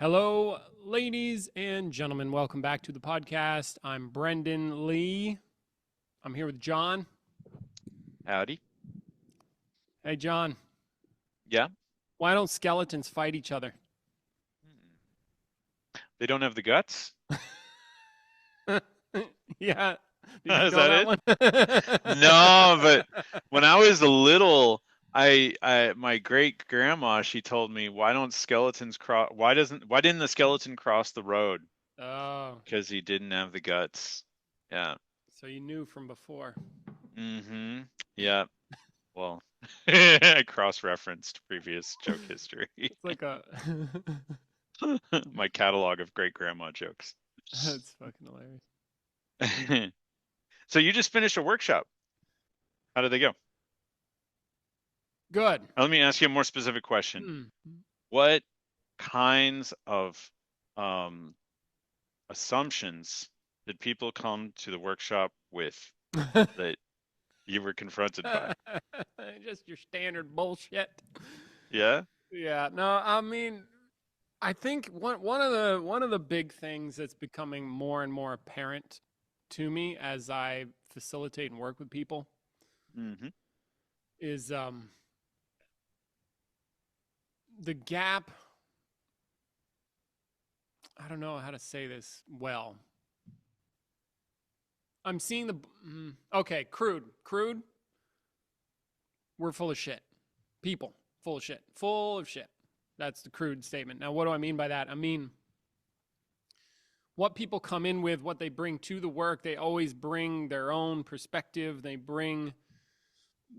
Hello, ladies and gentlemen. Welcome back to the podcast. I'm Brendan Lee. I'm here with John. Howdy. Hey, John. Yeah. Why don't skeletons fight each other? They don't have the guts? Yeah. Did you Is know that that it? one? No, but when I was a little, my great grandma, she told me, why don't skeletons why didn't the skeleton cross the road? Oh, Because he didn't have the guts. Yeah. so you knew from before. Mm-hmm. Yeah. Well, I cross-referenced previous joke history. It's like a. My catalog of great grandma jokes. That's fucking hilarious. So you just finished a workshop. How did they go? Good. Now, let me ask you a more specific question. What kinds of assumptions did people come to the workshop with that you were confronted by? Just your standard bullshit. Yeah? Yeah. No, I mean, I think one of the big things that's becoming more and more apparent to me as I facilitate and work with people Mm-hmm. is the gap. I don't know how to say this well. I'm seeing okay, crude. We're full of shit. People full of shit. Full of shit. That's the crude statement. Now, what do I mean by that? I mean, what people come in with, what they bring to the work, they always bring their own perspective. They bring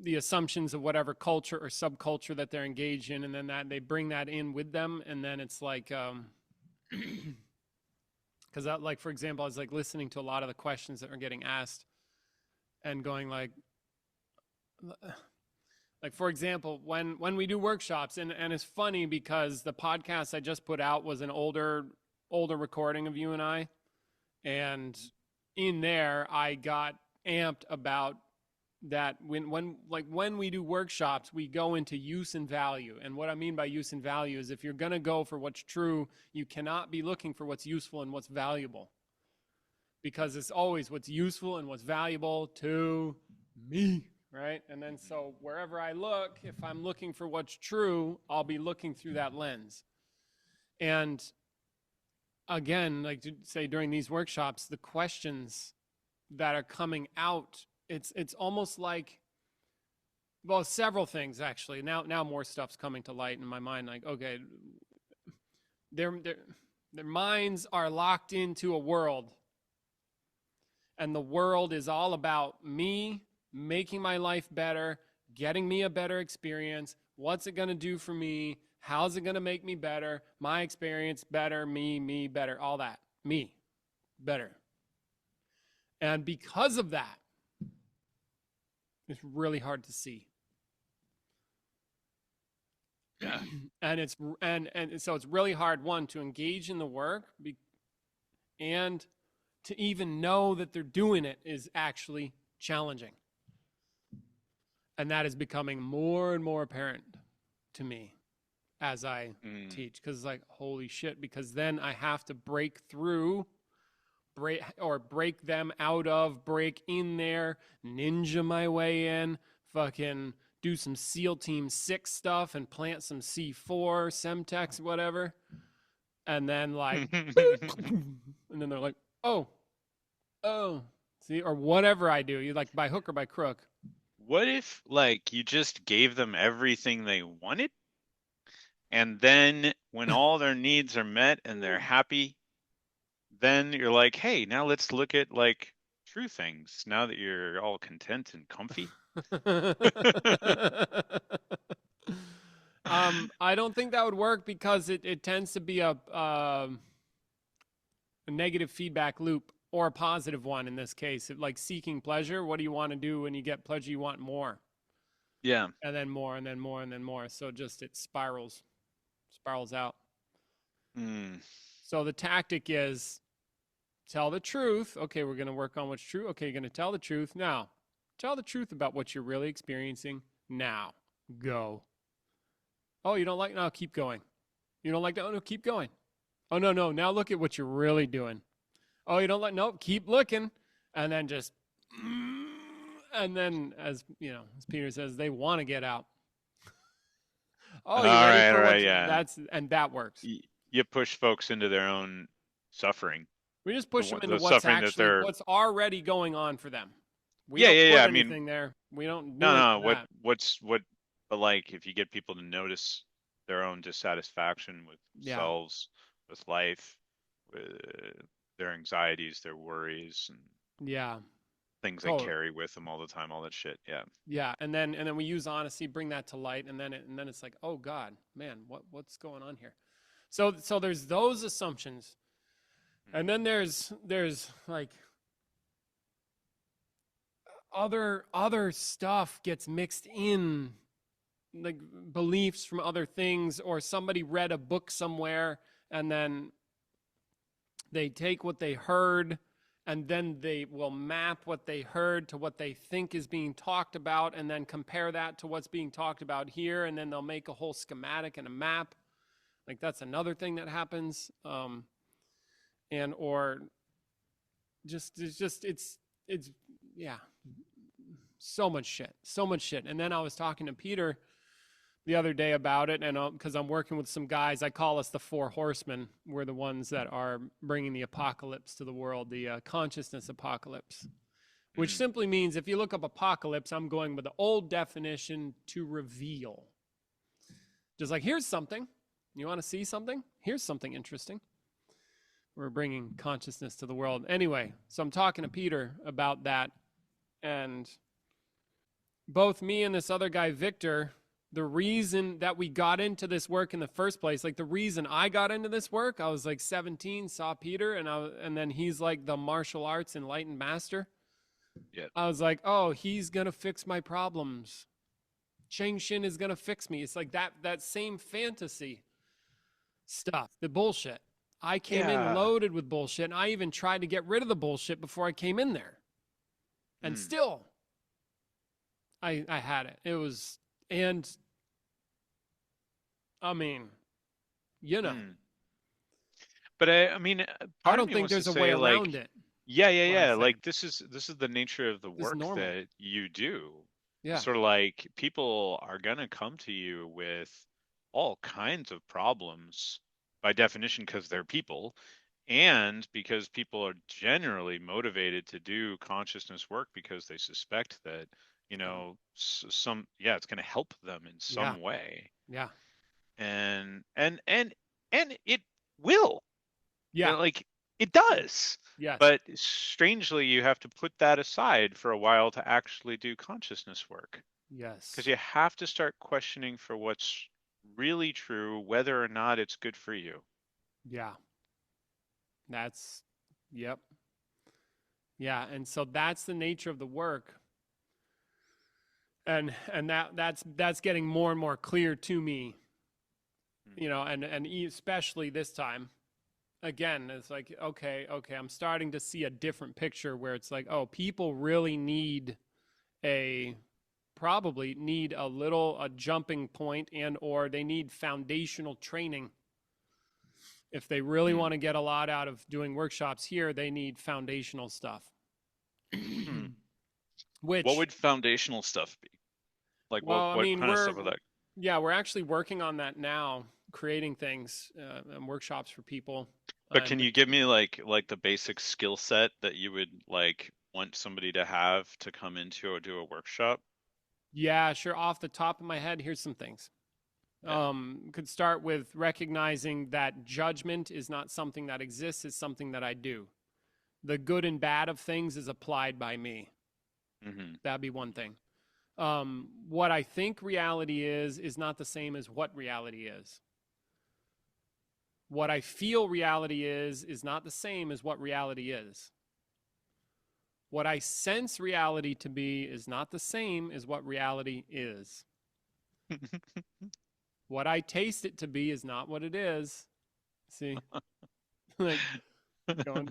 the assumptions of whatever culture or subculture that they're engaged in, and then that they bring that in with them. And then it's like, because like, for example, I was like listening to a lot of the questions that are getting asked and going like, for example, when we do workshops, and it's funny because the podcast I just put out was an older recording of you and I, and in there I got amped about that when we do workshops, we go into use and value. And what I mean by use and value is if you're going to go for what's true, you cannot be looking for what's useful and what's valuable, because it's always what's useful and what's valuable to me. Right. And then so wherever I look, if I'm looking for what's true, I'll be looking through that lens. And again, like to say during these workshops, the questions that are coming out, it's almost like, well, several things actually. Now more stuff's coming to light in my mind. Like, okay, their minds are locked into a world, and the world is all about me making my life better, getting me a better experience. What's it going to do for me? How's it going to make me better? My experience better, me better, all that. Me better. And because of that, it's really hard to see. Yeah. And so it's really hard, one, to engage in the work and to even know that they're doing it is actually challenging. And that is becoming more and more apparent to me as I teach, because it's like, holy shit, because then I have to break them out of, break in there, ninja my way in, fucking do some SEAL Team 6 stuff and plant some C4, Semtex, whatever. And then like, and then they're like, oh, see, or whatever I do, you like by hook or by crook. What if, like, you just gave them everything they wanted, and then when all their needs are met and they're happy, then you're like, hey, now let's look at, like, true things now that you're all content and comfy? I don't think that would work because it tends to be a negative feedback loop, or a positive one in this case. Like seeking pleasure, what do you want to do when you get pleasure? You want more. Yeah. And then more, and then more, and then more. So just it spirals out. So the tactic is tell the truth. Okay, we're going to work on what's true. Okay, you're going to tell the truth. Now, tell the truth about what you're really experiencing. Now, go. Oh, you don't like? No, keep going. You don't like that? Oh, no, keep going. Oh, no, no. Now look at what you're really doing. Oh, you don't like, nope, keep looking. And then just, and then as, as Peter says, they want to get out. Oh, you ready All for right, what's, yeah. and that works. You push folks into their own suffering. We just push them into The what's suffering that they're. what's already going on for them. We Yeah, don't yeah, put yeah. I anything mean, there. We don't do no, any no. of that. But like, if you get people to notice their own dissatisfaction with Yeah. themselves, with life, with their anxieties, their worries, and Yeah. things they carry with them all the time, all that shit. Yeah. Yeah, and then we use honesty, bring that to light, and then it's like, oh God, man, what's going on here? So there's those assumptions, and then there's like other stuff gets mixed in, like beliefs from other things, or somebody read a book somewhere, and then they take what they heard, and then they will map what they heard to what they think is being talked about, and then compare that to what's being talked about here, and then they'll make a whole schematic and a map. Like, that's another thing that happens. And or just it's yeah, so much shit. And then I was talking to Peter the other day about it, and because I'm working with some guys, I call us the Four Horsemen. We're the ones that are bringing the apocalypse to the world, the consciousness apocalypse, which simply means, if you look up apocalypse, I'm going with the old definition, to reveal. Just like, here's something. You want to see something? Here's something interesting. We're bringing consciousness to the world. Anyway, so I'm talking to Peter about that, and both me and this other guy, Victor, the reason that we got into this work in the first place, like the reason I got into this work, I was like 17, saw Peter, and then he's like the martial arts enlightened master. Yeah. I was like, oh, he's going to fix my problems. Cheng Shin is going to fix me. It's like that same fantasy stuff, the bullshit. I came in loaded with bullshit, and I even tried to get rid of the bullshit before I came in there. And still, I had it. It was, and I mean, But I mean, I don't think there's a way around it. Yeah. Like, this is the nature of the work that you do. Yeah. Sort of like, people are gonna come to you with all kinds of problems by definition, because they're people, and because people are generally motivated to do consciousness work because they suspect that, it's going to help them in some way. Yeah. And it will. Yeah. Like, it does. Yes. But strangely, you have to put that aside for a while to actually do consciousness work. Yes. Because you have to start questioning for what's really true, whether or not it's good for you. Yeah. And so that's the nature of the work. And that's getting more and more clear to me, and especially this time. Again, it's like, okay, I'm starting to see a different picture where it's like, oh, people really probably need a jumping point, and or they need foundational training. If they really want to get a lot out of doing workshops here, they need foundational stuff. What would foundational stuff be? Like, what kind of stuff are that? Yeah, we're actually working on that now, creating things and workshops for people. But can you give me like the basic skill set that you would like want somebody to have to come into or do a workshop? Yeah, sure. Off the top of my head, here's some things. Could start with recognizing that judgment is not something that exists, it's something that I do. The good and bad of things is applied by me. That'd be one thing. What I think reality is not the same as what reality is. What I feel reality is not the same as what reality is. What I sense reality to be is not the same as what reality is. What I taste it to be is not what it is. See? Like, going.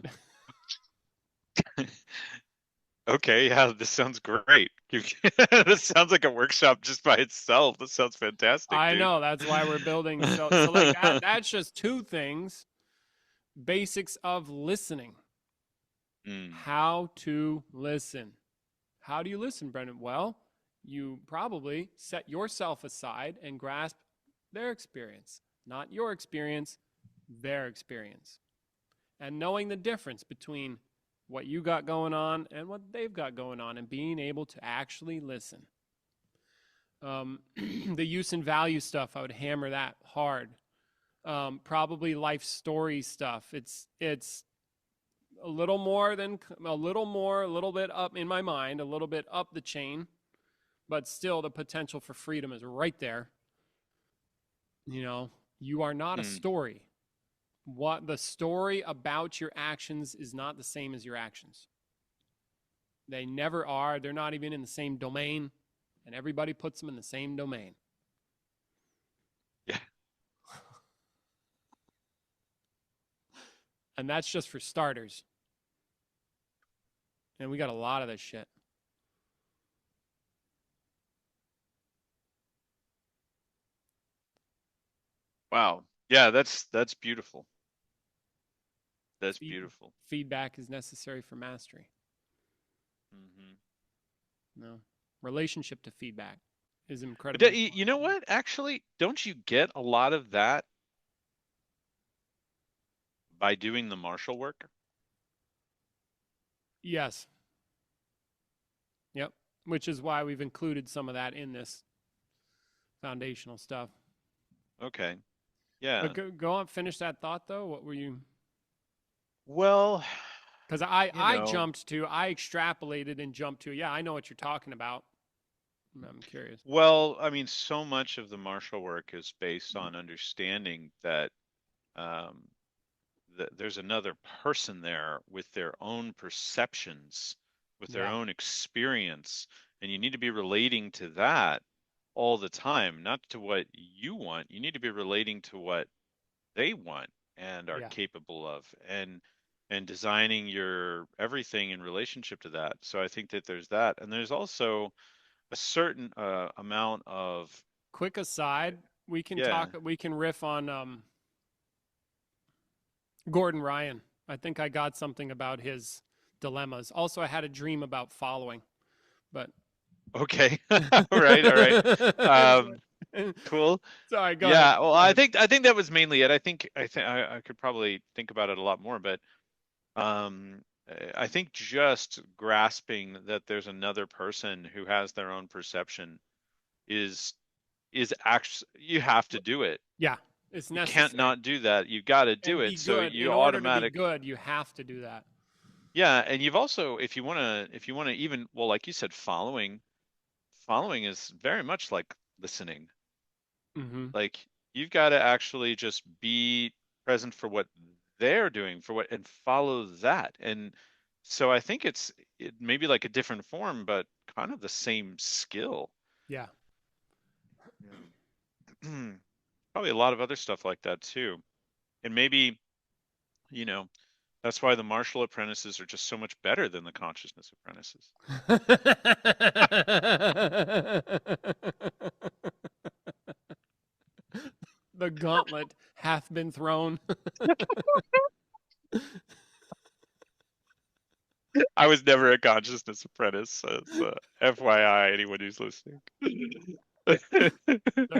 Okay, yeah, this sounds great. This sounds like a workshop just by itself. This sounds fantastic. I know, that's why we're building. So like that's just two things. basics of listening. Mm. How to listen. How do you listen, Brendan? Well, you probably set yourself aside and grasp their experience, not your experience, their experience. And knowing the difference between what you got going on and what they've got going on, and being able to actually listen. The use and value stuff, I would hammer that hard. Probably life story stuff. It's a little more than a little bit up in my mind, a little bit up the chain, but still the potential for freedom is right there. You know, you are not a Mm. story. What the story about your actions is not the same as your actions. They never are. They're not even in the same domain, and everybody puts them in the same domain. Yeah. And that's just for starters. And we got a lot of this shit. Wow. Yeah, that's beautiful. That's beautiful. Feedback is necessary for mastery. Hmm. No. Relationship to feedback is But incredibly you know important. what? Actually, don't you get a lot of that by doing the martial work? Yes. Yep. Which is why we've included some of that in this foundational stuff. Okay. Yeah. But go on, finish that thought though. What were you? Well, Because you know, I extrapolated and jumped to, yeah, I know what you're talking about. I'm curious. well, I mean, so much of the martial work is based on understanding that um, there's another person there with their own perceptions, with their Yeah. own experience, and you need to be relating to that all the time, not to what you want. You need to be relating to what they want and are Yeah. capable of, and designing your everything in relationship to that. So I think that there's that, and there's also a certain amount of Quick aside, yeah. we can riff on Gordon Ryan. I think I got something about his dilemmas. Also, I had a dream about following, but Okay. All right, all right. Um, cool. sorry, go ahead. Yeah, well, Go ahead. I think that was mainly it. I could probably think about it a lot more, but I think just grasping that there's another person who has their own perception is actually, you have to do it. Yeah, it's You can't necessary. not do that. You got to do And it. be So good. you In order to be automatic good, you have to do Mhm. that. Yeah, and you've also, if you want to even, well, like you said, following is very much like listening. Mm-hmm. Like you've got to actually just be present for what they're doing, for what, and follow that. And so I think it may be like a different form, but kind of the same skill. Yeah. Yeah. Probably a lot of other stuff like that too. And maybe, you know, that's why the martial apprentices are just so much better than the consciousness apprentices. The gauntlet hath been thrown. I was never a consciousness apprentice, so FYI, anyone who's listening. All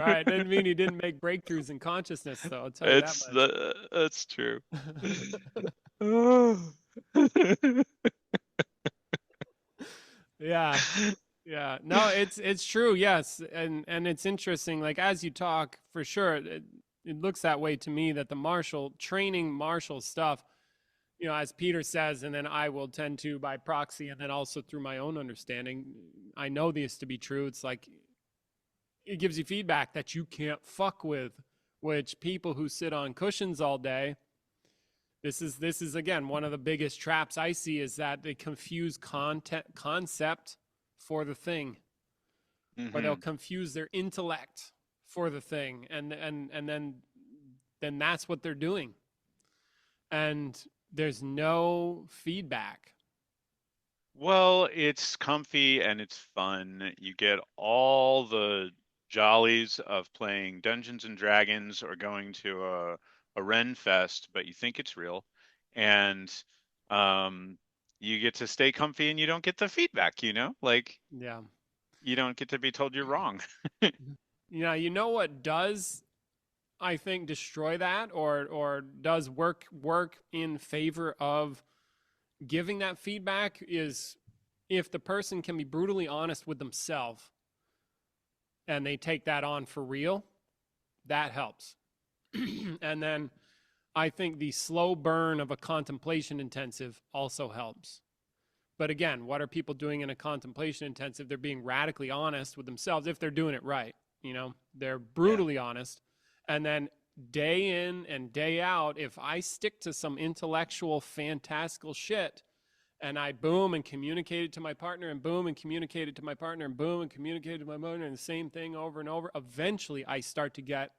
right, didn't mean he didn't make breakthroughs in consciousness, though. I'll tell you that much. That's true. Yeah, yeah. No, it's true. Yes, and it's interesting. Like as you talk, for sure, it looks that way to me. That the martial stuff, you know, as Peter says, and then I will tend to by proxy, and then also through my own understanding, I know this to be true. It's like it gives you feedback that you can't fuck with, which people who sit on cushions all day, this is again one of the biggest traps I see, is that they confuse concept for the thing, or they'll Hmm. confuse their intellect for the thing, and then that's what they're doing, and there's no feedback. Well, it's comfy and it's fun. You get all the jollies of playing Dungeons and Dragons or going to a Ren Fest, but you think it's real, and you get to stay comfy and you don't get the feedback, like Yeah. you don't get to be told you're wrong. Yeah, you know what does, I think, destroy that, or does work in favor of giving that feedback, is if the person can be brutally honest with themselves and they take that on for real. That helps. And then I think the slow burn of a contemplation intensive also helps. But again, what are people doing in a contemplation intensive? They're being radically honest with themselves if they're doing it right. They're brutally honest. And then day in and day out, if I stick to some intellectual, fantastical shit, and I boom and communicate it to my partner, and boom and communicate it to my partner, and boom and communicate it to my partner, and the same thing over and over, eventually I start to get,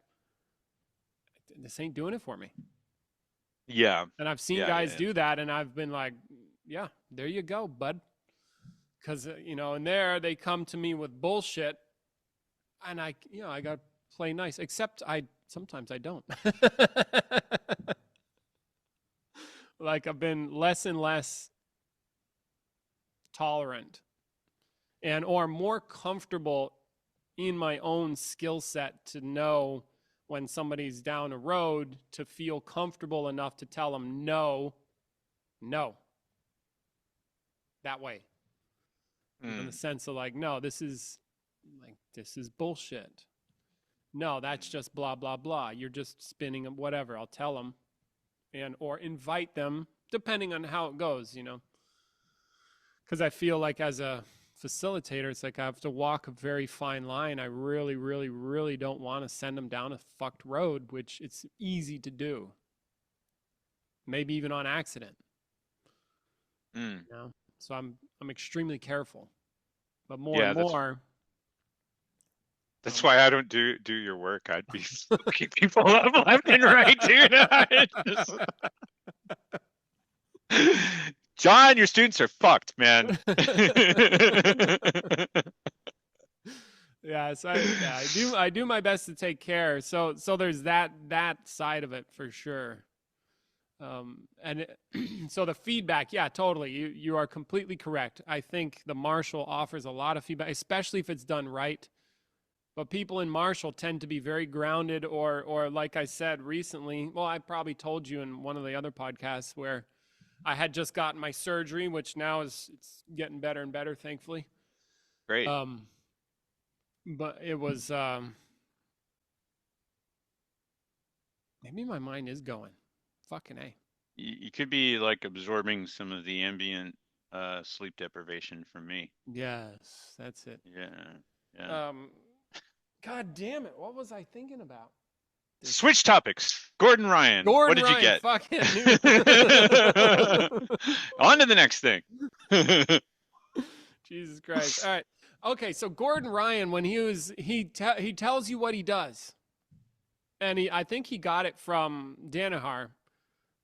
this ain't doing it for me. Yeah. And I've seen guys do that, and I've been like, yeah, there you go, bud. Because, and there they come to me with bullshit, and I got to play nice, except sometimes I don't. Like, I've been less and less tolerant or more comfortable in my own skill set to know when somebody's down a road, to feel comfortable enough to tell them no, that way. In the sense of like, no, this is bullshit. No, that's just blah, blah, blah. You're just spinning them, whatever. I'll tell them or invite them, depending on how it goes, Because I feel like as a facilitator, it's like I have to walk a very fine line. I really, really, really don't want to send them down a fucked road, which it's easy to do. Maybe even on accident. So I'm extremely careful. But more and more. That's why I don't do your work. I'd be looking people up left and right, dude. John, your students are fucked, man. Yeah, so I do my best to take care. So there's that side of it for sure. So the feedback, yeah, totally. You are completely correct. I think the Marshall offers a lot of feedback, especially if it's done right. But people in Marshall tend to be very grounded, or like I said recently, well, I probably told you in one of the other podcasts where I had just gotten my surgery, which now it's getting better and better, thankfully. Great. But it was maybe my mind is going. Fucking A. You could be like absorbing some of the ambient sleep deprivation from me. Yes, that's it. Yeah. God damn it! What was I thinking about? Switch topics. Gordon Ryan. What did you get? Fucking On to the next thing. Jesus Christ! All right. Okay, so Gordon Ryan, when he tells you what he does, and I think he got it from Danaher,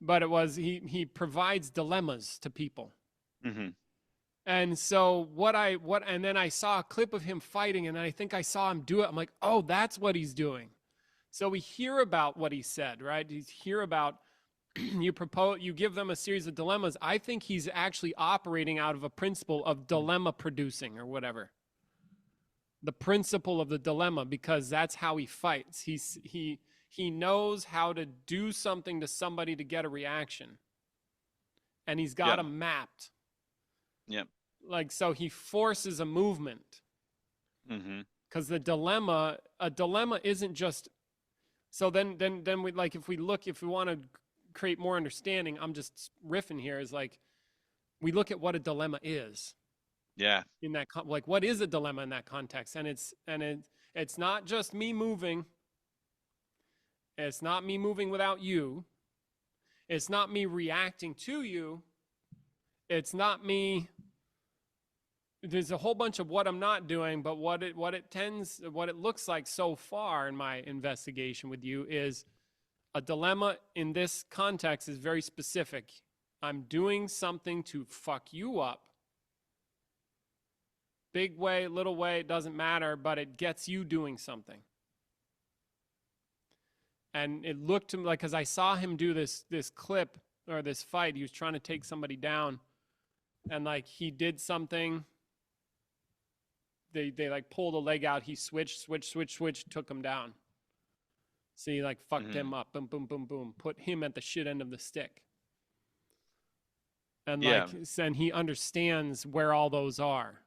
but it was he provides dilemmas to people. Mm-hmm. And so and then I saw a clip of him fighting, and I think I saw him do it. I'm like, oh, that's what he's doing. So we hear about what he said, right? You hear about you give them a series of dilemmas. I think he's actually operating out of a principle of dilemma producing or whatever. The principle of the dilemma, because that's how he fights. He knows how to do something to somebody to get a reaction. And he's got them mapped. Yep. Like, so he forces a movement. Mm-hmm. Because a dilemma isn't just, so then we, like, if we want to create more understanding, I'm just riffing here, is like, we look at what a dilemma is. Yeah. In that, like, what is a dilemma in that context? And it's not just me moving. It's not me moving without you. It's not me reacting to you. It's not me. There's a whole bunch of what I'm not doing, but what it looks like so far in my investigation with you is a dilemma in this context is very specific. I'm doing something to fuck you up. Big way, little way, it doesn't matter, but it gets you doing something. And it looked to me like, because I saw him do this clip or this fight, he was trying to take somebody down, and like he did something. They like pulled a leg out. He switched, took him down. So he like fucked Hmm. him up. Boom, boom, boom, boom. Put him at the shit end of the stick. And Yeah. like, and he understands where all those are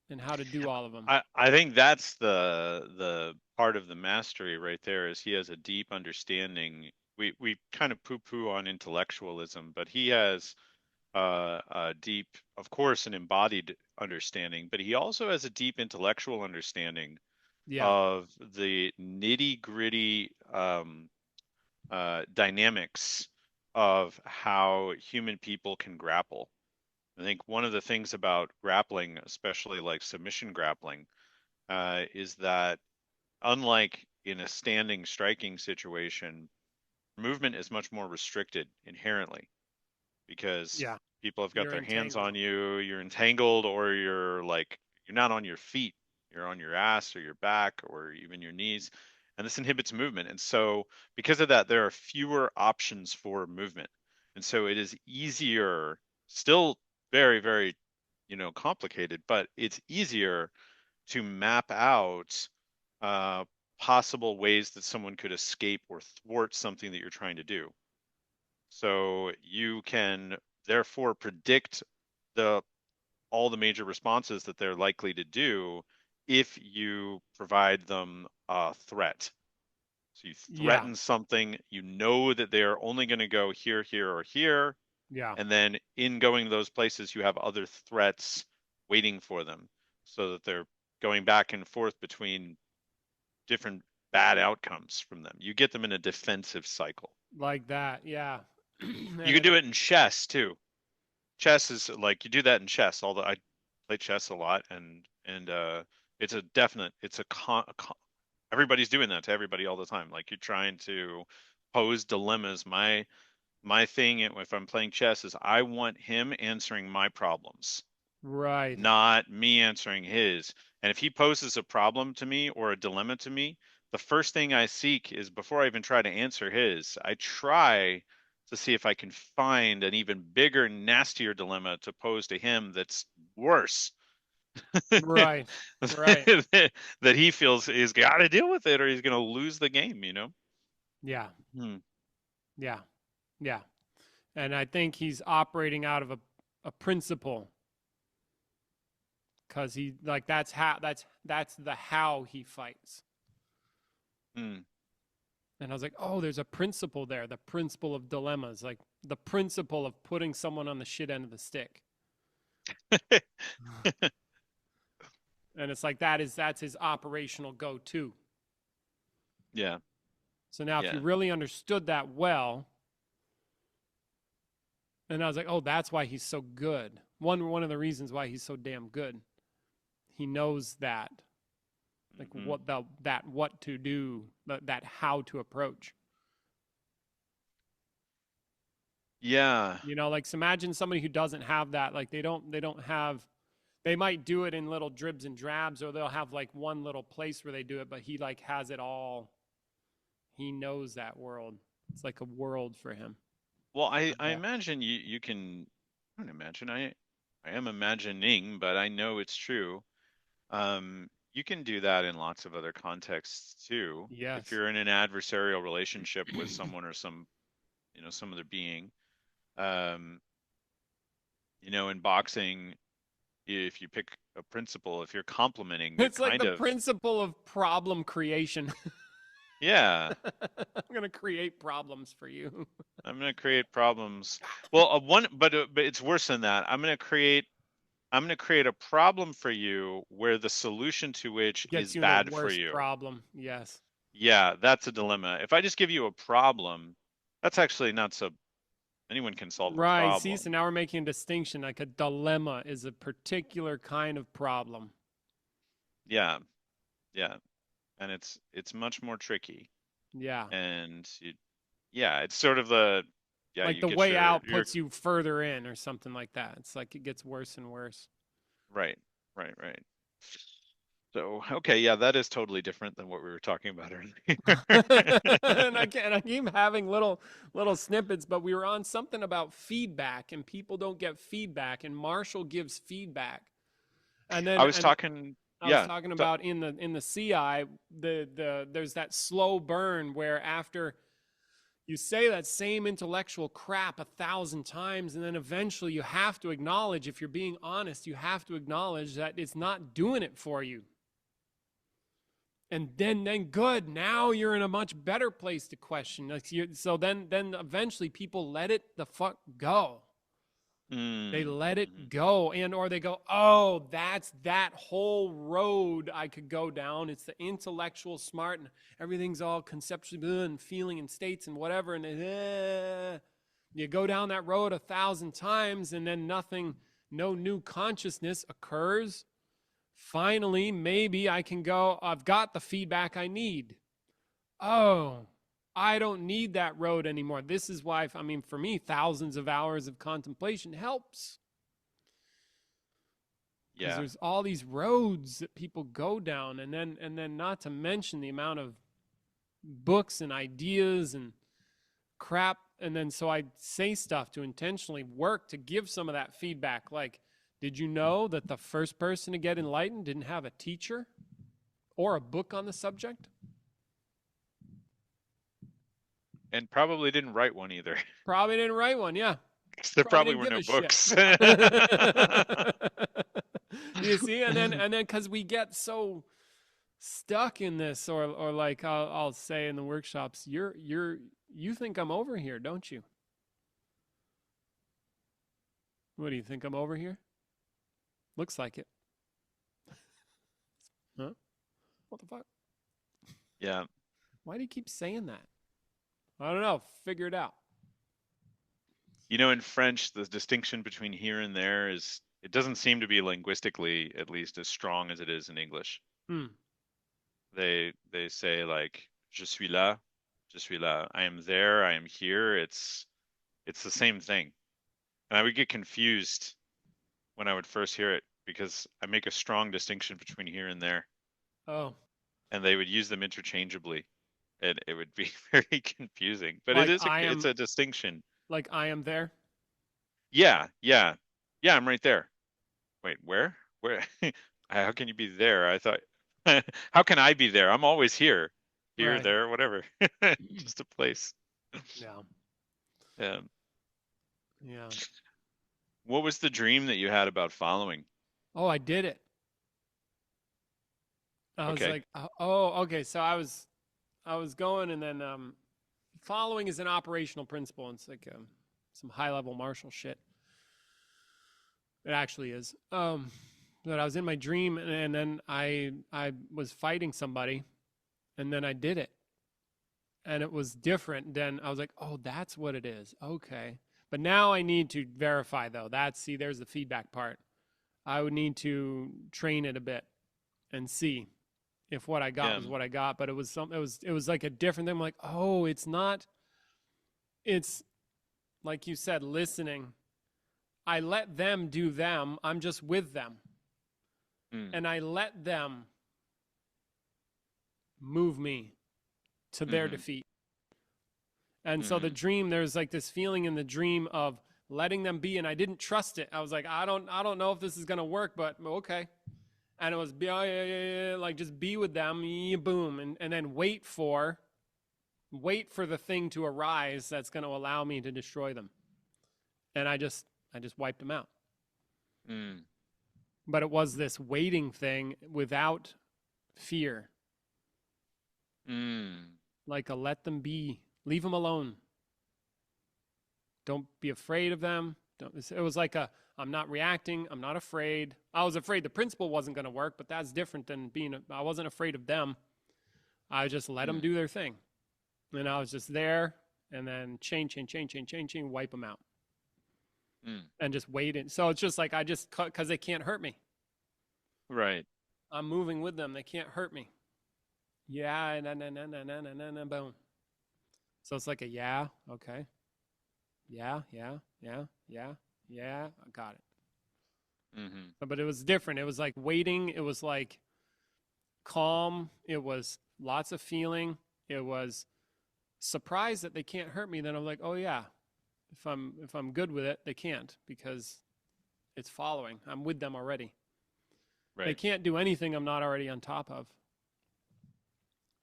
and how to do all of them. I think that's the part of the mastery right there is he has a deep understanding. We kind of poo-poo on intellectualism, but he has a deep, of course, an embodied understanding, but he also has a deep intellectual understanding Yeah, of the nitty-gritty dynamics of how human people can grapple. I think one of the things about grappling, especially like submission grappling, is that unlike in a standing striking situation, movement is much more restricted inherently because yeah. people have got You're their hands on entangled. you, you're entangled, or you're not on your feet, you're on your ass or your back or even your knees. And this inhibits movement. And so, because of that, there are fewer options for movement. And so, it is easier, still very, very, complicated, but it's easier to map out uh, possible ways that someone could escape or thwart something that you're trying to do. So you can therefore predict the all the major responses that they're likely to do if you provide them a threat. So you Yeah, threaten something, you know that they are only going to go here, here, or here, yeah. and then in going to those places, you have other threats waiting for them so that they're going back and forth between different bad outcomes from them. You get them in a defensive cycle. Like that. Yeah. You And can it, do it in chess too. Chess is like you do that in chess. Although I play chess a lot, and it's a definite. It's everybody's doing that to everybody all the time. Like you're trying to pose dilemmas. My thing if I'm playing chess is I want him answering my problems, right. not me answering his. And if he poses a problem to me or a dilemma to me, the first thing I seek is before I even try to answer his, I try to see if I can find an even bigger, nastier dilemma to pose to him that's worse. Right. Right. That he feels he's got to deal with it or he's going to lose the game. Yeah. Hmm. Yeah. Yeah. And I think he's operating out of a principle, because he like that's the how he fights. Hmm. And I was like, oh, there's a principle there, the principle of dilemmas, like the principle of putting someone on the shit end of the stick. And it's like that's his operational go-to. Yeah. So now if you Yeah. really understood that well, and I was like, oh, that's why he's so good. One of the reasons why he's so damn good. He knows that, like Hmm. what to do, that how to approach. Yeah. Like so imagine somebody who doesn't have that, like they don't have, they might do it in little dribs and drabs, or they'll have like one little place where they do it, but he like has it all. He knows that world. It's like a world for him. Well, I Like I that. imagine you can. I don't imagine. I am imagining, but I know it's true. You can do that in lots of other contexts too. If Yes. you're in an adversarial relationship with someone or some other being, um, in boxing, if you pick a principle, if you're complimenting, you're It's like kind the of, principle of problem creation. yeah, I'm gonna create problems for you. I'm gonna create problems. Well, but it's worse than that. I'm going to create a problem for you where the solution to which Gets is you in a bad for worse you. problem. Yes. Yeah, that's a dilemma. If I just give you a problem, that's actually not so anyone can solve a Right. See, so problem. now we're making a distinction. Like a dilemma is a particular kind of problem. Yeah, yeah, and it's much more tricky. Yeah. And yeah, it's sort of the yeah, Like you the get way your out your puts you further in or something like that. It's like it gets worse and worse. right, right, right. So, okay, yeah, that is totally different than what we were talking about earlier. And I keep having little snippets, but we were on something about feedback, and people don't get feedback, and Marshall gives feedback. And I then was talking, I was yeah, talking about in the CI, there's that slow burn where after you say that same intellectual crap 1,000 times, and then eventually you have to acknowledge, if you're being honest, you have to acknowledge that it's not doing it for you. And then good, now you're in a much better place to question. So then eventually people let it the fuck go. They let it go, and or they go, oh, that's that whole road I could go down. It's the intellectual smart, and everything's all conceptually and feeling and states and whatever. And you go down that road 1,000 times, and then nothing, no new consciousness occurs. Finally, maybe I can go, I've got the feedback I need. Oh, I don't need that road anymore. This is why, I mean, for me, thousands of hours of contemplation helps. Because there's all these roads that people go down, and then not to mention the amount of books and ideas and crap. And then so I say stuff to intentionally work to give some of that feedback. Like, did you know that the first person to get enlightened didn't have a teacher or a book on the subject? and probably didn't write one either. Probably didn't write one, yeah. There probably were no books. You see, and then because we get so stuck in this, or like I'll say in the workshops, you think I'm over here, don't you? What do you think, I'm over here? Looks like it. Huh? What the fuck? Yeah. Why do you keep saying that? I don't know. Figure it out. You know, in French, the distinction between here and there is, it doesn't seem to be linguistically, at least, as strong as it is in English. They say like, je suis là, I am there, I am here. It's the same thing. And I would get confused when I would first hear it, because I make a strong distinction between here and there. Oh. And they would use them interchangeably, and it would be very confusing. But like it's a distinction. Like, I am there? Yeah, I'm right there. Wait, where? How can you be there? I thought, how can I be there? I'm always here, Right. there, whatever. Just a place. Yeah. Yeah. What was the dream that you had about following? Oh, I did it. I was like, oh, okay. So I was going, and then following is an operational principle. It's like some high level Marshall shit. It actually is. But I was in my dream, and then I was fighting somebody, and then I did it, and it was different. Then I was like, oh, that's what it is. Okay. But now I need to verify, though. There's the feedback part. I would need to train it a bit and see if what I got was what I got. But it was like a different thing. I'm like, oh, it's not. It's like you said, listening. I let them do them. I'm just with them. And I let them move me to their defeat. And so the dream, there's like this feeling in the dream of letting them be, and I didn't trust it. I was like, I don't know if this is gonna work, but okay. And it was like, just be with them, boom, and then wait for the thing to arise that's gonna allow me to destroy them. And I just wiped them out. But it was this waiting thing without fear. Like a let them be. Leave them alone. Don't be afraid of them. It was like I'm not reacting. I'm not afraid. I was afraid the principle wasn't going to work, but that's different than I wasn't afraid of them. I just let them do their thing. And I was just there, and then chain, wipe them out. And just waiting. So it's just like, because they can't hurt me. Right. I'm moving with them. They can't hurt me. Yeah, na, boom. So it's like a yeah, okay. Yeah, I got it. But it was different. It was like waiting. It was like calm. It was lots of feeling. It was surprised that they can't hurt me. Then I'm like, oh yeah, if I'm good with it, they can't because it's following. I'm with them already. They Right. can't do anything I'm not already on top of.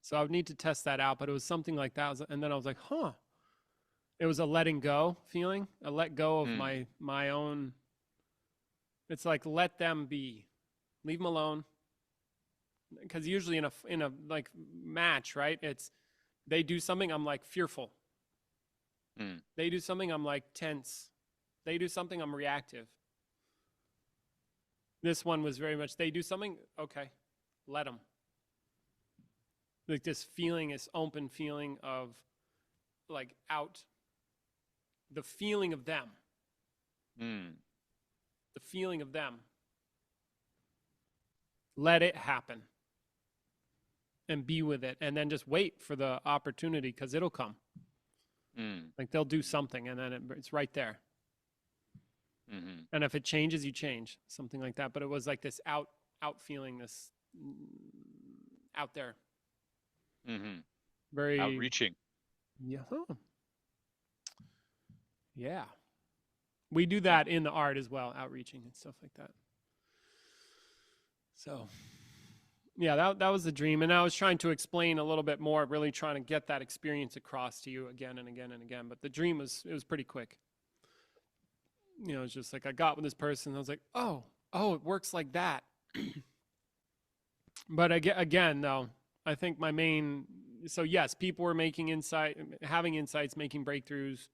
So I would need to test that out, but it was something like that. And then I was like, huh. It was a letting go feeling. I let go of my own. It's like let them be, leave them alone. Because usually in a like match, right? It's they do something, I'm like fearful. They do something, I'm like tense. They do something, I'm reactive. This one was very much they do something, okay, let them. Like this feeling, this open feeling of like out, the feeling of them. The feeling of them. Let it happen. And be with it. And then just wait for the opportunity because it'll come. Like they'll do something and then it's right there. And if it changes, you change. Something like that. But it was like this out feeling, this out there. Very outreaching. Yeah. Yeah. We do that in the art as well, outreaching and stuff like that. So, yeah, that was the dream. And I was trying to explain a little bit more, really trying to get that experience across to you again and again and again. But the dream was pretty quick. You know, it's just like I got with this person. And I was like, oh, it works like that. But again, though, I think my main. So yes, people were having insights, making breakthroughs,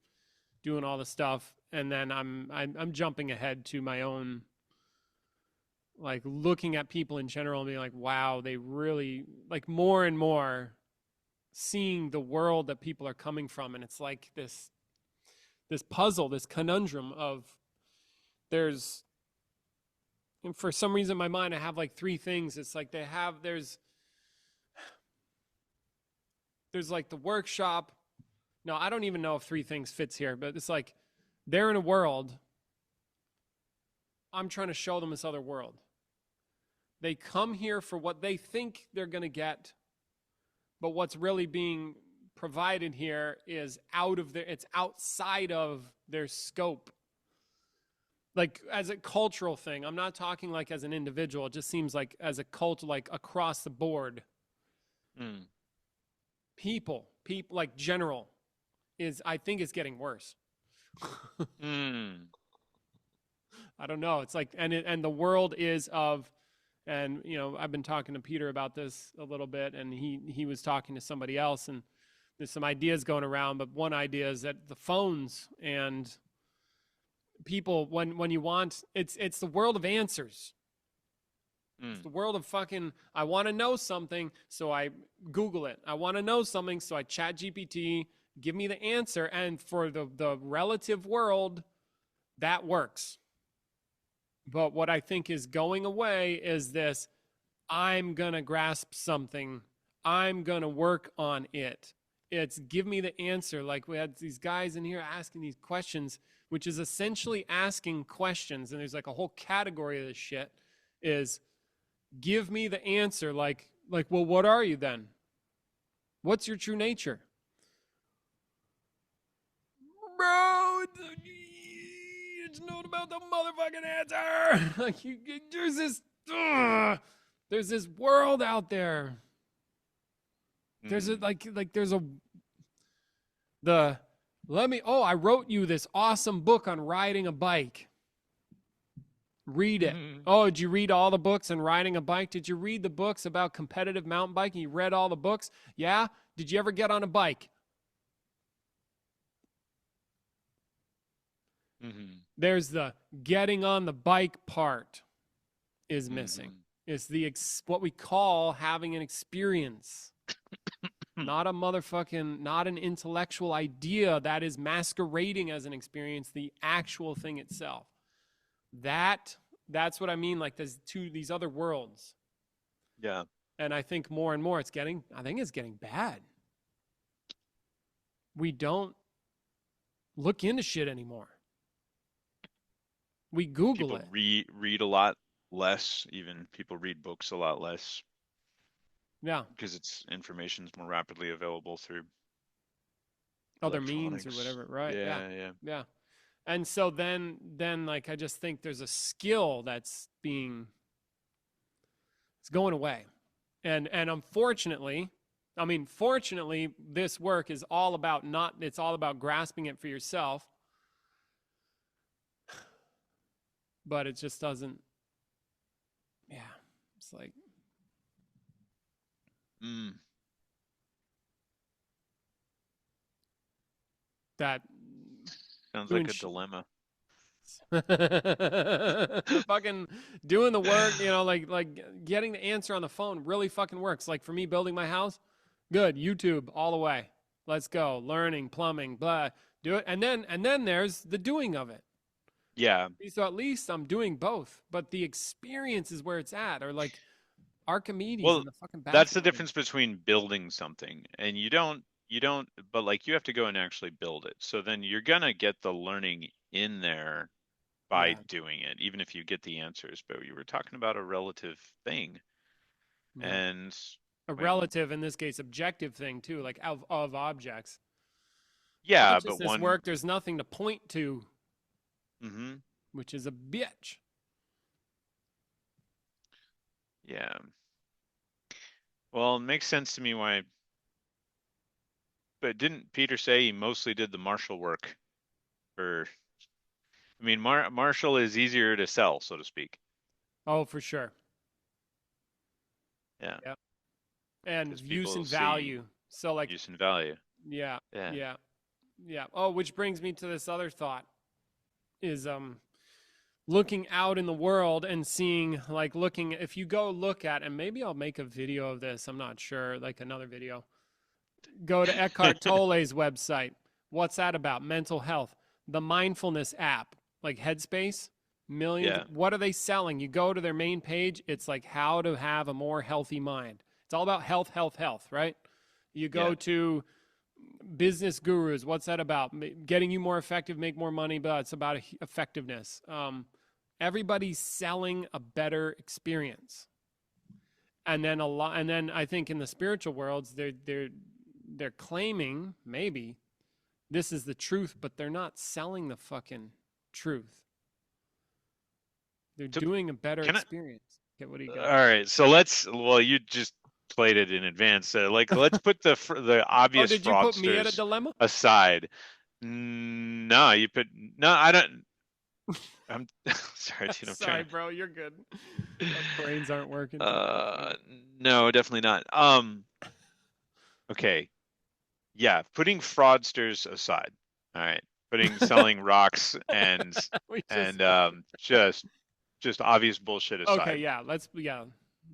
doing all the stuff, and then I'm jumping ahead to my own, like looking at people in general and being like, wow, they really like more and more seeing the world that people are coming from, and it's like this puzzle, this conundrum of and for some reason in my mind I have like three things. It's like there's like the workshop. No, I don't even know if three things fits here, but it's like they're in a world. I'm trying to show them this other world. They come here for what they think they're going to get, but what's really being provided here is it's outside of their scope. Like as a cultural thing, I'm not talking like as an individual. It just seems like as a cult, like across the board. People like general I think is getting worse. I don't know. It's like, and the world is of, and you know, I've been talking to Peter about this a little bit, and he was talking to somebody else, and there's some ideas going around, but one idea is that the phones and people, when you want, it's the world of answers. It's the world of fucking, I want to know something, so I Google it. I want to know something, so I chat GPT, give me the answer, and for the relative world, that works. But what I think is going away is this, I'm going to grasp something. I'm going to work on it. It's give me the answer. Like we had these guys in here asking these questions, which is essentially asking questions. And there's like a whole category of this shit is give me the answer. Like, well, what are you then? What's your true nature? Bro, it's not about the motherfucking answer. Like there's this world out there. There's I wrote you this awesome book on riding a bike. Read it. Oh, did you read all the books on riding a bike? Did you read the books about competitive mountain biking? You read all the books? Yeah? Did you ever get on a bike? There's the getting on the bike part is missing. It's what we call having an experience. Not an intellectual idea that is masquerading as an experience, the actual thing itself. That's what I mean, like these other worlds. Yeah. And I think more and more it's getting bad. We don't look into shit anymore. We Google people it. Read a lot less. Even people read books a lot less. Yeah. because it's information's more rapidly available through Other means or electronics. whatever. Right. Yeah. Yeah, yeah. Yeah. And so then like I just think there's a skill that's being it's going away. And unfortunately, I mean, fortunately, this work is all about not it's all about grasping it for yourself, but it just doesn't yeah. It's like Mm, that sounds doing like a dilemma. fucking doing the work, like getting the answer on the phone really fucking works. Like for me building my house, good. YouTube all the way. Let's go. Learning, plumbing, blah. Do it. And then there's the doing of it. Yeah. So at least I'm doing both. But the experience is where it's at. Or like Archimedes Well, in the fucking that's the basketball game. difference between building something and you don't, but like you have to go and actually build it. So then you're gonna get the learning in there by Yeah. doing it, even if you get the answers. But you were talking about a relative thing, Yeah. and A when, relative, in this case, objective thing too, like of objects. yeah, but Consciousness one, work, there's nothing to point to, mm-hmm, which is a bitch. yeah. Well, it makes sense to me why. But didn't Peter say he mostly did the Marshall work? For, I mean, Marshall is easier to sell, so to speak. Oh, for sure. Yeah, Yeah. And because use people and see value. So like, use and value. yeah, Yeah, yeah, yeah. Oh, which brings me to this other thought is looking out in the world and seeing like looking if you go look at and maybe I'll make a video of this, I'm not sure, like another video. Go to Eckhart Tolle's website. What's that about? Mental health. The mindfulness app, like Headspace, millions. yeah, What are they selling? You go to their main page, it's like how to have a more healthy mind. It's all about health, health, health, right? You go yeah. to business gurus. What's that about? Getting you more effective, make more money, but it's about effectiveness. Everybody's selling a better experience. And then I think in the spiritual worlds, they're claiming maybe this is the truth, but they're not selling the fucking truth. They're So doing a better can I? experience. Okay, what do you All got? right, so let's. Well, you just played it in advance. Like, let's put the Oh, obvious did you put me at a fraudsters dilemma? aside. No, you put no. I don't. I'm sorry, dude. I'm Sorry, trying bro. You're good. to. Our brains aren't working today. Fuck it. No, definitely not. Okay, yeah, putting fraudsters aside. All right, putting selling rocks We just and just obvious bullshit okay. aside. Yeah, let's yeah.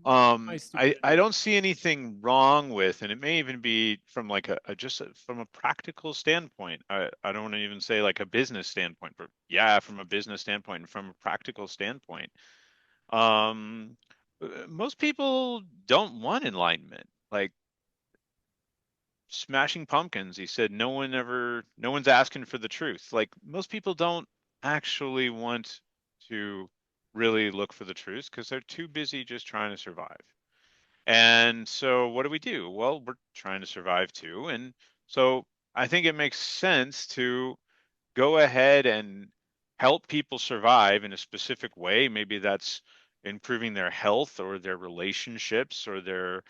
My I stupidity. don't see anything wrong with, and it may even be from like from a practical standpoint. I don't want to even say like a business standpoint, but yeah, from a business standpoint and from a practical standpoint. Um, Most people don't want enlightenment. Like Smashing Pumpkins, he said no one's asking for the truth. Like most people don't actually want to really look for the truth because they're too busy just trying to survive. And so what do? Well, we're trying to survive too. And so I think it makes sense to go ahead and help people survive in a specific way. Maybe that's improving their health or their relationships or their,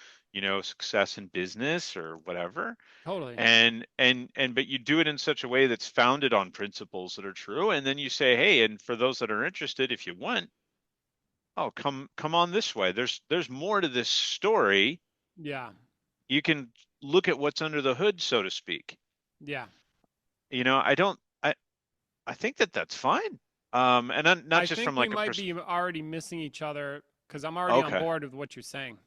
success in business or whatever. Totally. And but you do it in such a way that's founded on principles that are true. And then you say, hey, and for those that are interested, if you want, oh, come on this way. There's more to this story. Yeah. You can look at what's under the hood, so to speak. Yeah. I don't I think that that's fine. And not I just think from we like a might be already missing each other because I'm already on okay. board with what you're saying.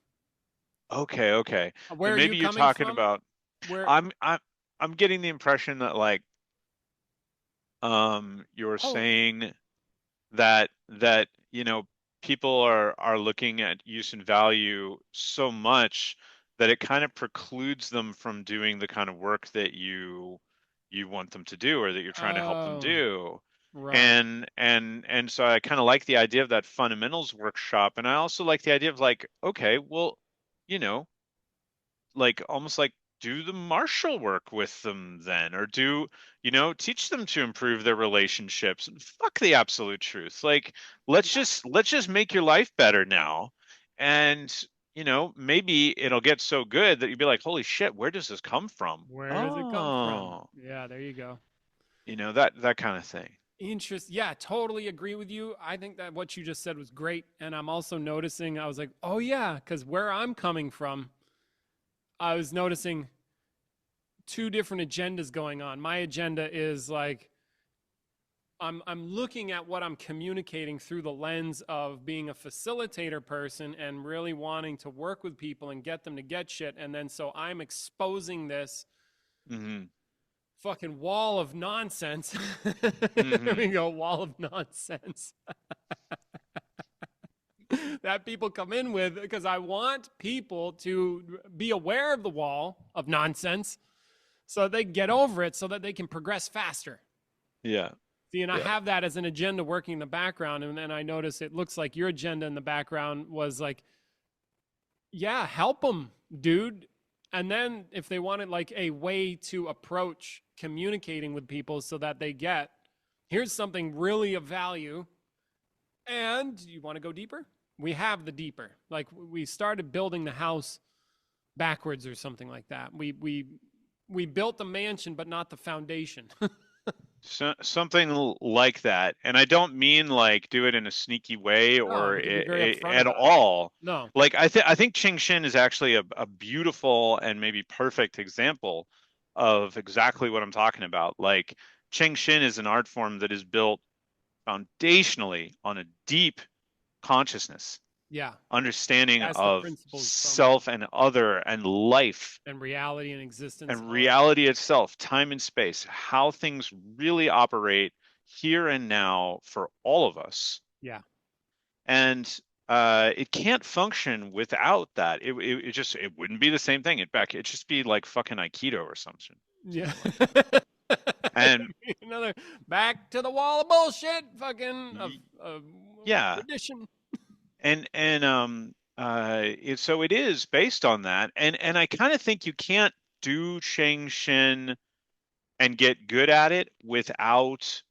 Okay. Where Then are you maybe you're coming talking from? about Where? I'm getting the impression that like you're Oh, saying that people are looking at use and value so much that it kind of precludes them from doing the kind of work that you want them to do or that you're trying to help them oh, do. right. And so I kind of like the idea of that fundamentals workshop, and I also like the idea of like, okay, well, you know like almost like do the marshal work with them then, or teach them to improve their relationships. Fuck the absolute truth. Like let's just make your life better now. And maybe it'll get so good that you'd be like, holy shit, where does this come from? Where does it come from? Oh, Yeah, there you go. that kind of thing. Yeah, totally agree with you. I think that what you just said was great. And I'm also noticing, I was like, oh, yeah, because where I'm coming from, I was noticing two different agendas going on. My agenda is like, I'm looking at what I'm communicating through the lens of being a facilitator person and really wanting to work with people and get them to get shit. And then so I'm exposing this Hmm. fucking wall of nonsense. There we Hmm. go, wall of nonsense that people come in with because I want people to be aware of the wall of nonsense so that they get over it so that they can progress faster. Yeah. See, and I Yeah. have that as an agenda working in the background. And then I notice it looks like your agenda in the background was like, yeah, help them, dude. And then if they wanted like a way to approach communicating with people so that they get, here's something really of value. And you want to go deeper? We have the deeper. Like we started building the house backwards or something like that. We built the mansion, but not the foundation. Something like that. And I don't mean like do it in a sneaky way No, or to be very upfront at about it. all. No. Like I think Ching Shin is actually a beautiful and maybe perfect example of exactly what I'm talking about. Like Ching Shin is an art form that is built foundationally on a deep consciousness, Yeah. understanding That's the of principles from self and other and life and reality and existence and and all that. reality itself, time and space, how things really operate here and now for all of us. Yeah. And it can't function without that. It wouldn't be the same thing. It'd just be like fucking Aikido or something, Yeah. something like that. And Another back to the wall of bullshit fucking of yeah, tradition. so it is based on that. And I kind of think you can't do Shang Shin and get good at it without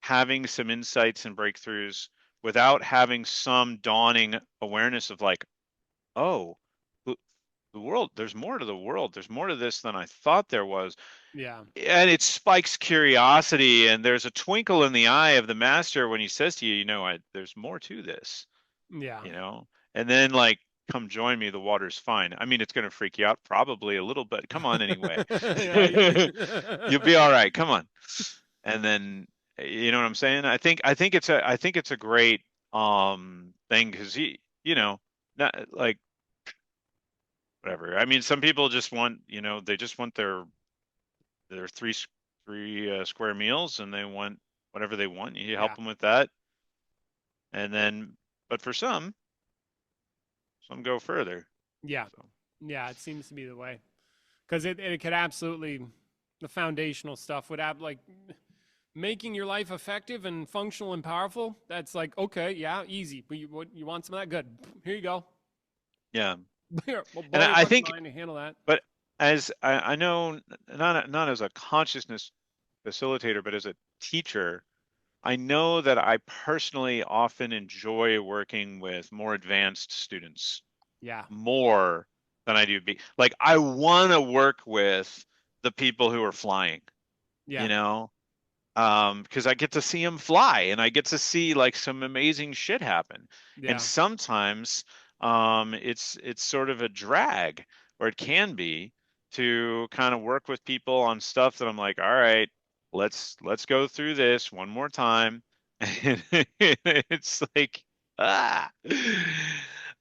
having some insights and breakthroughs, without having some dawning awareness of like, oh, the world, there's more to the world. There's more to this than I thought there was. Yeah. And it spikes curiosity, and there's a twinkle in the eye of the master when he says to you, there's more to this, Yeah. you know? And then like, come join me, the water's fine. I mean, it's going to freak you out probably a little bit. Come on anyway. Yeah. You'll be all right. Come on. And then you know what I'm saying? I think it's a great thing because not like whatever. I mean, some people just want, they just want their three square meals, and they want whatever they want. You help Yeah. them with that, and then, but for some go further. Yeah. So Yeah. It seems to be the way because it could absolutely the foundational stuff would have like making your life effective and functional and powerful. That's like okay, yeah, easy. But you want some of that? Good. Here you go. yeah, Here, well, and blow your I fucking think, mind to handle that. but as I know, not as a consciousness facilitator, but as a teacher, I know that I personally often enjoy working with more advanced students Yeah. more than I do like I want to work with the people who are flying, you Yeah. know, because I get to see them fly and I get to see like some amazing shit happen. And Yeah. sometimes it's sort of a drag, or it can be, to kind of work with people on stuff that I'm like, all right, let's go through this one more time. And it's like ah.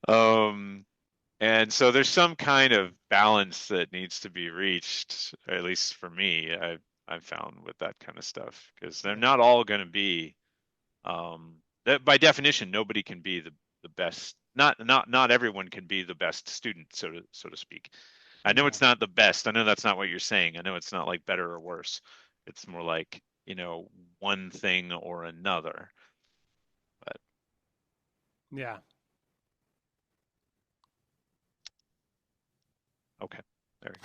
Um and so there's some kind of balance that needs to be reached, at least for me. I've found with that kind of stuff, because they're Yeah. not all going to be that by definition nobody can be the best. Not everyone can be the best student, so to speak. I know Yeah. it's not the best. I know that's not what you're saying. I know it's not like better or worse. It's more like, one thing or another. But Yeah. okay. There.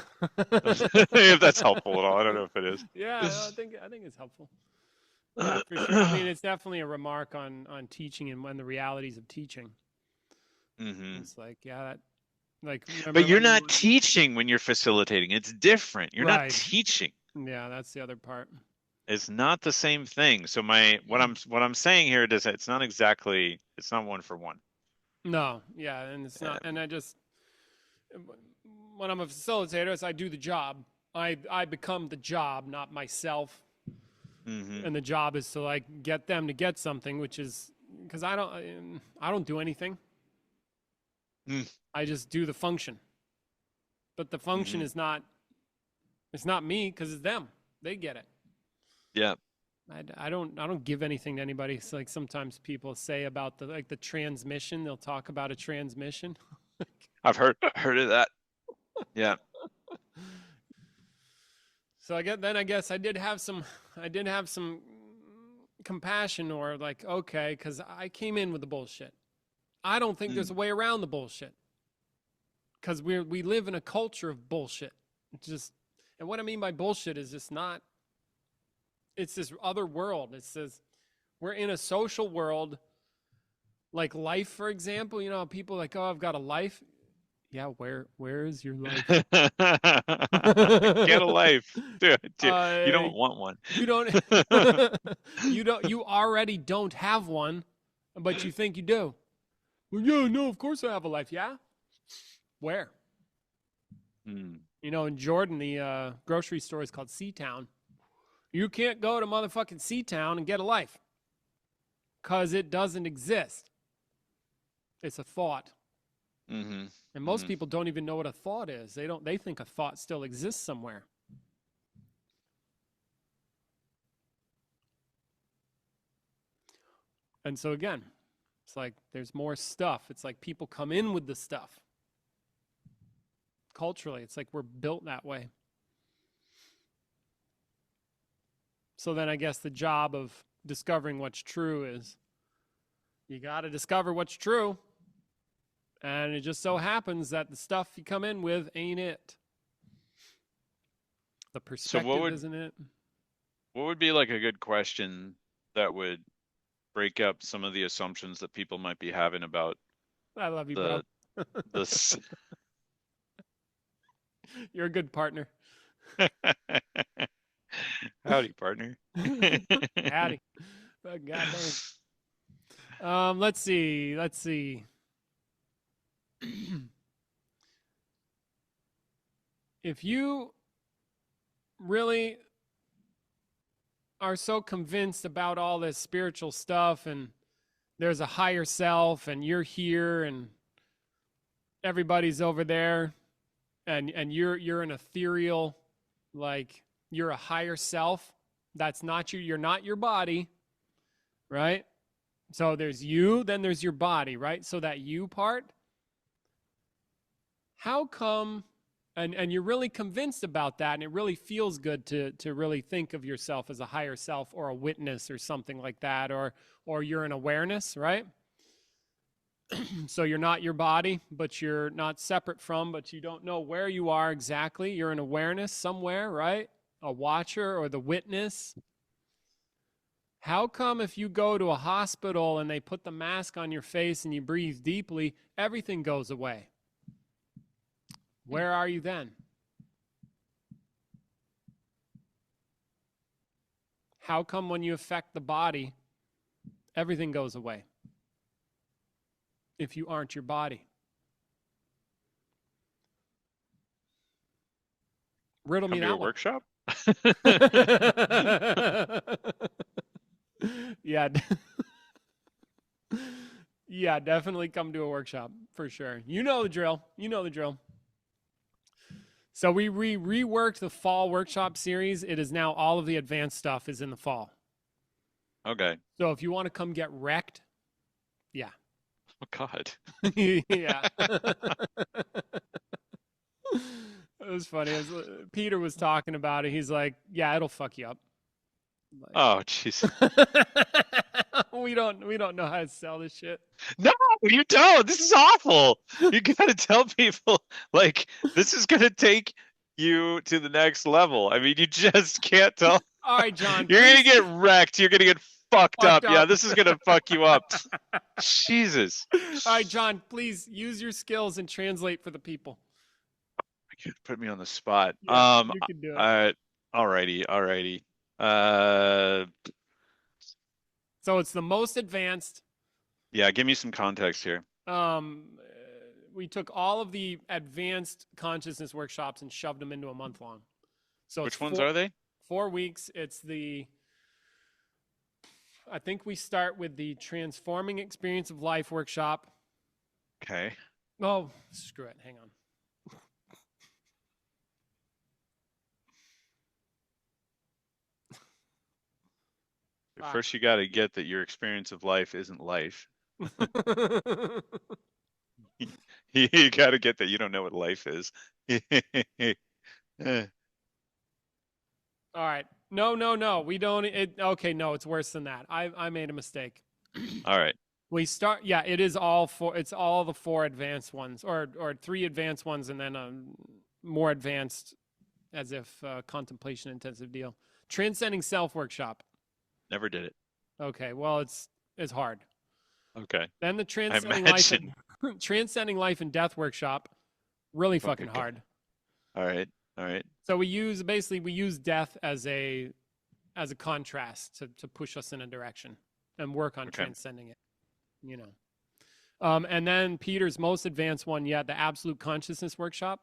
If that's helpful at all, I don't know if it is. Yeah, I think it's helpful. Yeah, for sure. I mean, it's definitely a remark on teaching and when the realities of teaching. Mm-hmm. It's like, yeah, like. But you're not teaching when you're facilitating. It's different. You're Right. not teaching. Yeah, that's the other part. It's not the same thing. So what I'm saying here is it's not one for one. No, yeah, and it's not. And when I'm a facilitator, I do the job. I become the job, not myself. Mm-hmm. And the job is to like get them to get something, which is because I don't do anything. I just do the function. But the function is not. It's not me because it's them. They get it. Yeah. I don't give anything to anybody. It's like sometimes people say about the transmission. They'll talk about a transmission. I've heard of that. Yeah. So I guess I did have some compassion, or like, okay, because I came in with the bullshit. I don't think there's a way around the bullshit, because we live in a culture of bullshit. And what I mean by bullshit is just not. It's this other world. It's this. We're in a social world, like life, for example. You know, people are like, oh, I've got a life. Yeah, where is your life? Get a life, dude. You don't want one. You don't. You already don't have one, but you think you do. Well, yeah, no, of course I have a life. Yeah, where? You know, in Jordan, the grocery store is called Seatown. You can't go to motherfucking Seatown and get a life, because it doesn't exist. It's a thought. Mm-hmm. And most people don't even know what a thought is. They think a thought still exists somewhere. And so again, it's like there's more stuff. It's like people come in with the stuff. Culturally, it's like we're built that way. So then I guess the job of discovering what's true is you got to discover what's true. And it just so happens that the stuff you come in with ain't it. The perspective isn't it. What would be like a good question that would break up some of the assumptions that people might be having about I love you, bro. You're a good partner. Howdy, partner. Howdy. Oh, God dang. Let's see. If you really are so convinced about all this spiritual stuff and there's a higher self and you're here and everybody's over there and you're an ethereal, like you're a higher self, that's not you, you're not your body, right? So there's you, then there's your body, right? So that you part, how come, and you're really convinced about that, and it really feels good to really think of yourself as a higher self or a witness or something like that, or you're an awareness, right? So you're not your body, but you're not separate from, but you don't know where you are exactly. You're an awareness somewhere, right? A watcher or the witness. How come if you go to a hospital and they put the mask on your face and you breathe deeply, everything goes away? Where are you then? How come when you affect the body, everything goes away? If you aren't your body. Riddle me that one. Workshop? Yeah. Yeah, definitely come to a workshop for sure. You know the drill. So we reworked the fall workshop series. It is now all of the advanced stuff is in the fall. Okay. So if you want to come get wrecked, yeah. Oh, God. Yeah. It was funny. Peter was talking about it. He's like, yeah, it'll fuck you up. Like, oh, jeez. we don't know how to sell this shit. No, you don't. This is awful. You got to tell people, like, this is going to take you to the next level. I mean, you just can't tell. All right, John. You're going to Please get wrecked. You're going to get fucked fucked up. Yeah, up. this is going to fuck you up. Jesus. All right, John. Please use your skills and translate for the people. Put me on the spot. Yeah, you can do it. Alrighty. So it's the most advanced. Yeah, give me some context here. We took all of the advanced consciousness workshops and shoved them into a month long. So Which ones are they? 4 weeks. I think we start with the transforming experience of life workshop. Okay. Oh, screw it. Hang on. First, you got to get that your experience of life isn't life. You got to get that you don't know what life is. All right. No. We don't. Okay, no, it's worse than that. I made a mistake. All right. We start. Yeah, it is all four. It's all the 4 advanced ones, or 3 advanced ones, and then a more advanced, as if contemplation intensive deal. Transcending self workshop. Never did it. Okay, well, it's hard. Okay. Then the transcending life and death workshop, really fucking hard. All right. So we use death as a contrast to push us in a direction and work on transcending it. You know, and then Peter's most advanced one yet, the absolute consciousness workshop,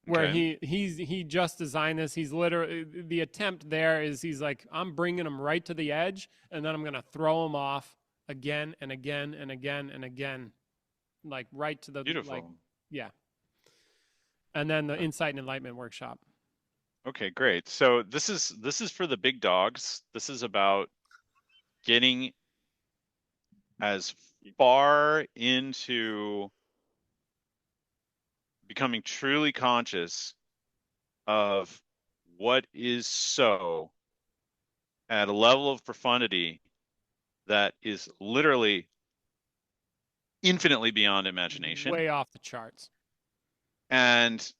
where he just designed this. He's literally, the attempt there is he's like, I'm bringing them right to the edge, and then I'm going to throw them off again and again and again and again, like right to the beautiful. Like, yeah. And then the insight and enlightenment workshop. Okay, great. So this is for the big dogs. This is about getting as far into becoming truly conscious of what is so at a level of profundity that is literally infinitely beyond imagination. Way off the charts. And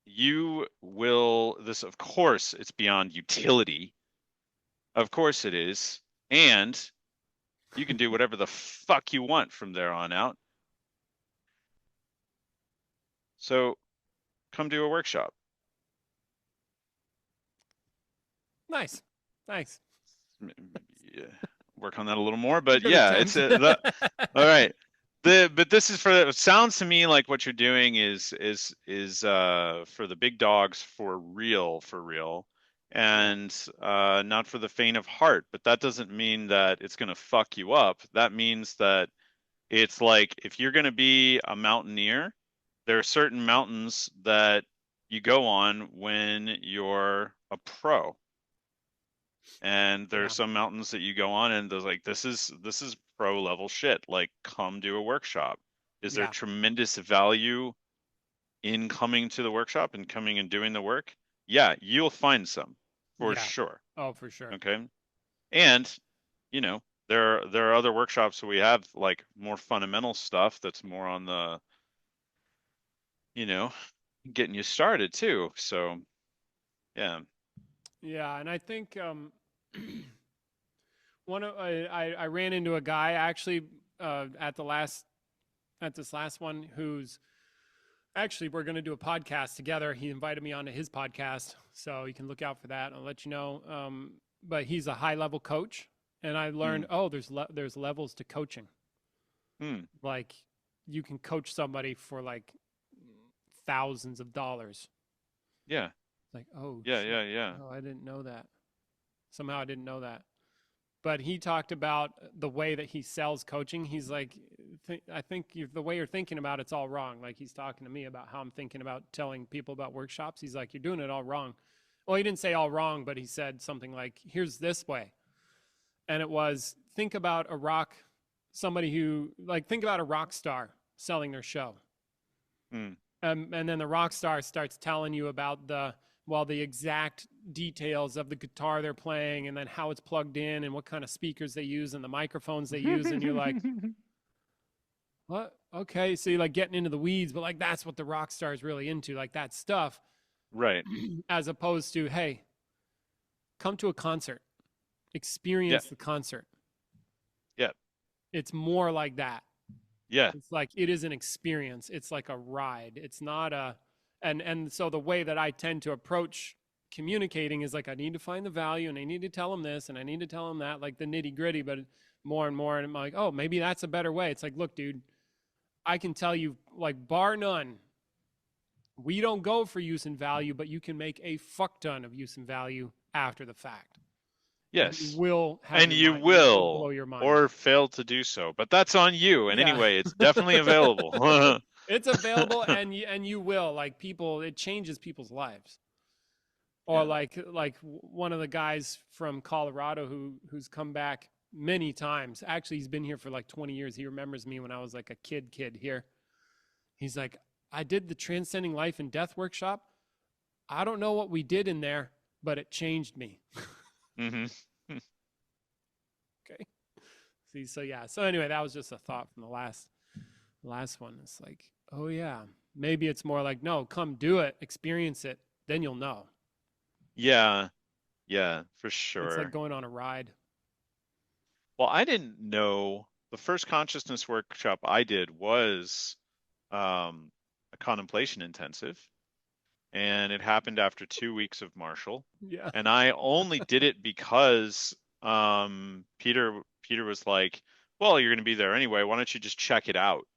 you will, this, of course, it's beyond utility. Of course it is. And you can do whatever the fuck you want from there on out. So come do a workshop. Nice. Thanks. Yeah, work on that a little more, but yeah, it's all right. But this is for, it sounds to me like what you're doing is for the big dogs, for real, and not for the faint of heart. But that doesn't mean that it's going to fuck you up. That means that it's like, if you're going to be a mountaineer, there are certain mountains that you go on when you're a pro. And there are some mountains that you go on and there's like, this is pro level shit. Like, come do a workshop. Is there tremendous value in coming to the workshop and coming and doing the work? Yeah, you'll find some for sure. Oh, for sure. Okay. And, you know, there are other workshops where we have like more fundamental stuff that's more on the, you know, getting you started too. So, yeah. Yeah, and I think I ran into a guy actually at this last one who's actually, we're going to do a podcast together. He invited me onto his podcast, so you can look out for that. I'll let you know. But he's a high level coach, and I learned there's levels to coaching. Like, you can coach somebody for like thousands of dollars. Yeah. Like, oh yeah, shit. yeah. Oh, I didn't know that. Somehow I didn't know that. But he talked about the way that he sells coaching. He's like, I think the way you're thinking about it's all wrong. Like, he's talking to me about how I'm thinking about telling people about workshops. He's like, you're doing it all wrong. Well, he didn't say all wrong, but he said something like, here's this way. And it was, think about a rock star selling their show. And then the rock star starts telling you about the exact details of the guitar they're playing, and then how it's plugged in and what kind of speakers they use and the microphones they use. And you're like, What? Okay, so you're like getting into the weeds, but like that's what the rock star is really into, like that stuff, Right. as opposed to, hey, come to a concert, Yeah. experience the concert. Yeah. It's more like that. Yeah. It's like it is an experience. It's like a ride. It's not a and so the way that I tend to approach communicating is like I need to find the value and I need to tell them this and I need to tell them that, like the nitty gritty, but more and more and I'm like, oh, maybe that's a better way. It's like, look, dude, I can tell you, like, bar none, we don't go for use and value, but you can make a fuck ton of use and value after the fact. Yes. And you will have And your you mind, you will blow your mind. or fail to do so, but that's on you. And Yeah. anyway, it's definitely available. It's available, and you will, like, people, it changes people's lives. Or Yeah. like one of the guys from Colorado who's come back many times. Actually, he's been here for like 20 years. He remembers me when I was like a kid here. He's like, I did the Transcending Life and Death workshop. I don't know what we did in there, but it changed me. Mm-hmm. Okay. See, so yeah. So anyway, that was just a thought from the last one. It's like, oh yeah, maybe it's more like, no, come do it, experience it, then you'll know. Yeah. Yeah, for It's sure. like going on a ride. Well, I didn't know the first consciousness workshop I did was a contemplation intensive, and it happened after 2 weeks of Marshall. Yeah. And I only did it because Peter was like, well, you're going to be there anyway. Why don't you just check it out?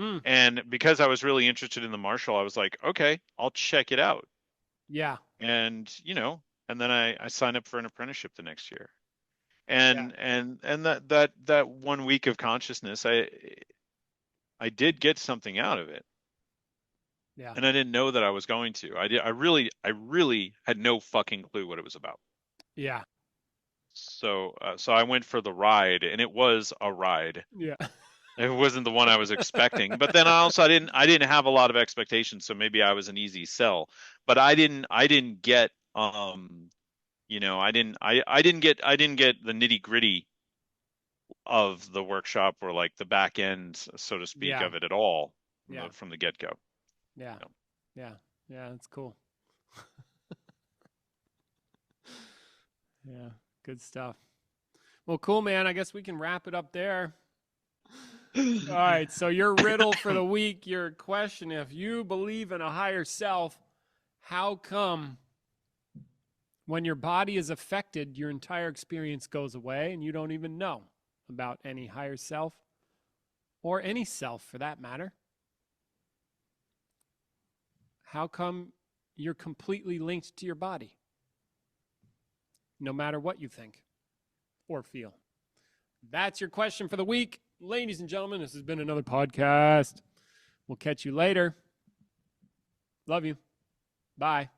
Mm. And because I was really interested in the Marshall, I was like, okay, I'll check it out. Yeah. And, and then I signed up for an apprenticeship the next year. And that 1 week of consciousness, I did get something out of it. Yeah. And I didn't know that I was going to. I really had no fucking clue what it was about. Yeah. So I went for the ride, and it was a ride. Yeah. It wasn't the one I was expecting. But then I didn't have a lot of expectations, so maybe I was an easy sell. But I didn't get I didn't get the nitty-gritty of the workshop, or like the back end, so to speak, of it at all from the get-go. Yeah. Yeah. Yeah, that's cool. Yeah, good stuff. Well, cool, man. I guess we can wrap it up there. All right, so your riddle for the week, your question: if you believe in a higher self, how come when your body is affected, your entire experience goes away and you don't even know about any higher self, or any self for that matter? How come you're completely linked to your body, no matter what you think or feel? That's your question for the week. Ladies and gentlemen, this has been another podcast. We'll catch you later. Love you. Bye.